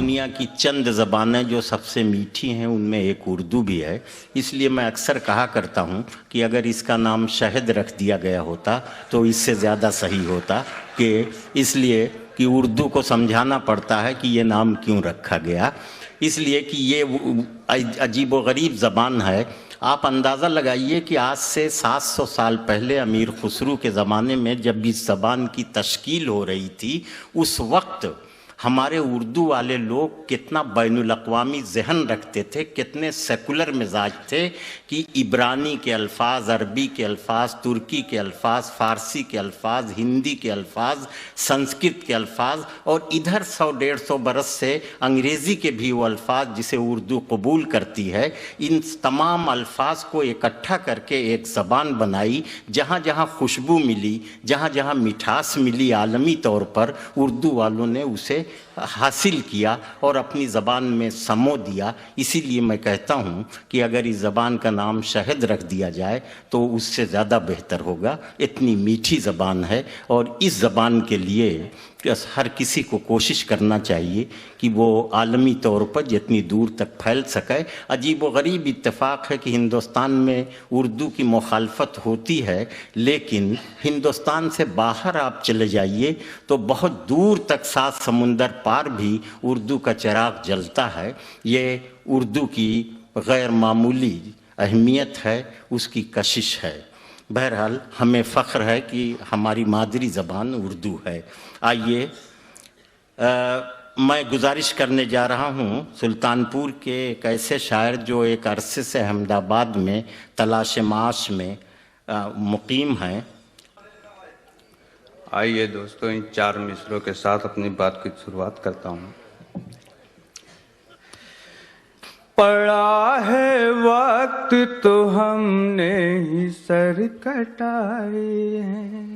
दुनिया की चंद ज़बानें जो सबसे मीठी हैं उनमें एक उर्दू भी है। इसलिए मैं अक्सर कहा करता हूँ कि अगर इसका नाम शहद रख दिया गया होता तो इससे ज़्यादा सही होता, कि इसलिए कि उर्दू को समझाना पड़ता है कि ये नाम क्यों रखा गया। इसलिए कि ये अजीबोगरीब ज़बान है। आप अंदाज़ा लगाइए कि आज से 700 साल पहले अमीर खुसरू के ज़माने में जब इस ज़बान की तश्कील हो रही थी, उस वक्त हमारे उर्दू वाले लोग कितना बैनुल अक़वामी ज़हन रखते थे, कितने सेकुलर मिजाज थे कि इब्रानी के अल्फाज, अरबी के अल्फाज, तुर्की के अल्फाज, फ़ारसी के अल्फाज, हिंदी के अल्फाज, संस्कृत के अल्फाज और इधर 100-150 बरस से अंग्रेज़ी के भी वो अल्फाज जिसे उर्दू कबूल करती है, इन तमाम अल्फाज को इकट्ठा करके एक ज़बान बनाई। जहाँ जहाँ खुशबू मिली, जहाँ जहाँ मिठास मिली आलमी तौर पर, उर्दू वालों ने उसे हासिल किया और अपनी ज़बान में समो दिया। इसीलिए मैं कहता हूँ कि अगर इस ज़बान का नाम शहद रख दिया जाए तो उससे ज़्यादा बेहतर होगा। इतनी मीठी ज़बान है और इस ज़बान के लिए हर किसी को कोशिश करना चाहिए कि वो आलमी तौर पर जितनी दूर तक फैल सके। अजीब व गरीब इत्तेफाक है कि हिंदुस्तान में उर्दू की मुखालफत होती है, लेकिन हिंदुस्तान से बाहर आप चले जाइए तो बहुत दूर तक 7 समुंदर पार भी उर्दू का चिराग जलता है। ये उर्दू की गैर मामूली अहमियत है, उसकी कशिश है। बहरहाल हमें फ़ख्र है कि हमारी मादरी ज़बान उर्दू है। आइए मैं गुजारिश करने जा रहा हूँ सुल्तानपुर के एक ऐसे शायर जो एक अरसे से अहमदाबाद में तलाश माश में मुकीम हैं। आइए दोस्तों, इन 4 मिसरों के साथ अपनी बात की शुरुआत करता हूँ। पड़ा है वक्त तो हमने ही सर कटाए हैं।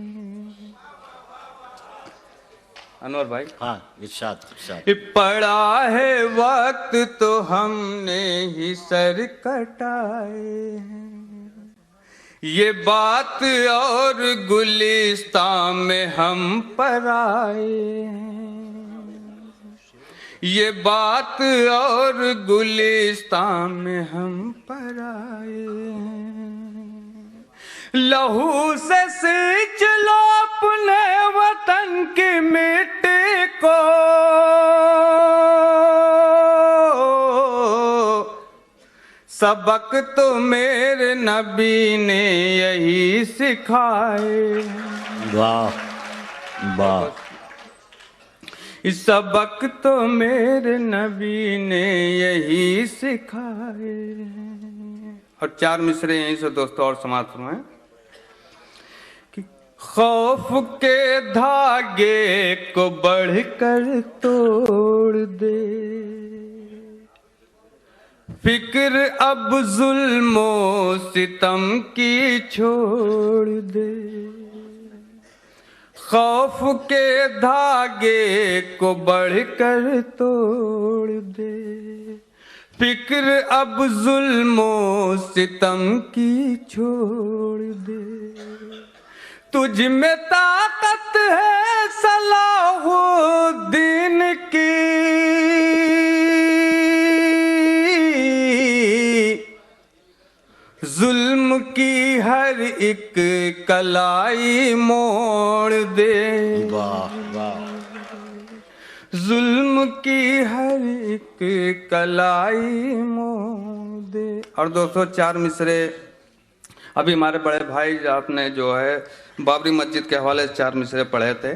अनवर भाई, हाँ इरशाद। पड़ा है वक्त तो हमने ही सर कटाए हैं, ये बात और गुलिस्तान में हम पर आए हैं, ये बात और गुलिस्तान में हम पर आए हैं। लहू से सींच लो अपने वतन की मिट्टी को, सबक तो मेरे नबी ने यही सिखाए। वाह वाह। सबक तो मेरे नबी ने यही सिखाए। और 4 मिसरे यहीं से दोस्तों और समाप्त फरमाएं कि खौफ के धागे को बढ़कर तोड़ दे, फिक्र अब जुल्मो सितम की छोड़ दे। खौफ के धागे को बढ़कर तोड़ दे, फिक्र अब जुल्मो सितम की छोड़ दे। तुझ में ताकत है सलाहुद्दीन की, जुल्म की हर एक कलाई मोड़ दे। वाह वाह। जुल्म की हर एक कलाई मोड़ दे। और दोस्तों 4 मिसरे अभी हमारे बड़े भाई आपने जो है बाबरी मस्जिद के हवाले से 4 मिसरे पढ़े थे।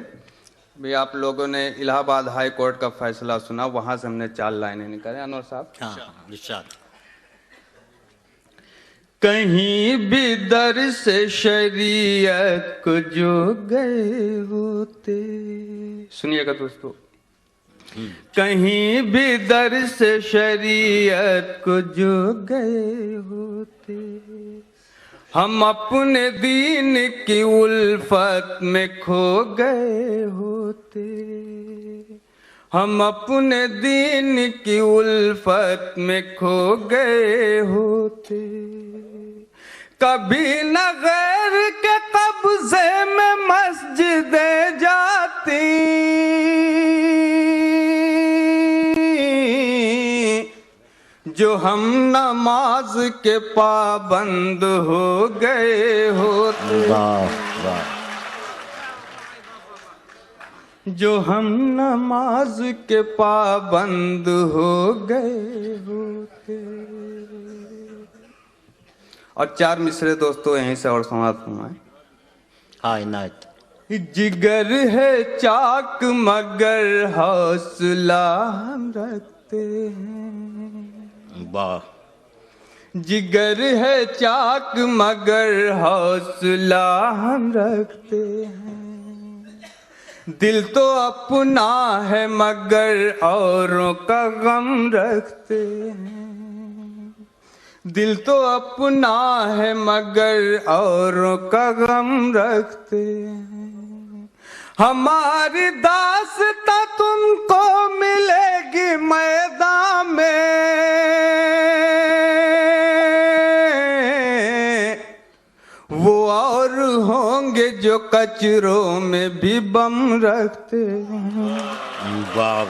भी आप लोगों ने इलाहाबाद हाई कोर्ट का फैसला सुना, वहां से हमने 4 लाइनें निकाले। अनवर साहब, हाँ इरशाद। कहीं भी दर से शरीयत को जो गए होते, सुनिएगा दोस्तों, कहीं भी दर से शरीयत को जो गए होते, हम अपने दीन की उल्फत में खो गए होते, हम अपने दीन की उल्फत में खो गए होते। कभी न गैर के कब्जे में मस्जिदें जाती, जो हम नमाज के पाबंद हो गए होते, वाह वाह। जो हम नमाज के पाबंद हो गए होते। और 4 मिसरे दोस्तों यहीं से और समाप्त हुआ है। हाँ इनायत। जिगर है चाक मगर हौसला हम रखते हैं। वाह। जिगर है चाक मगर हौसला हम रखते हैं। दिल तो अपना है मगर औरों का गम रखते हैं। दिल तो अपना है मगर औरों का गम रखते हैं। हमारी दास्तां तुमको मिलेगी मैदान में, वो और होंगे जो कचरों में भी बम रखते हैं। वाह।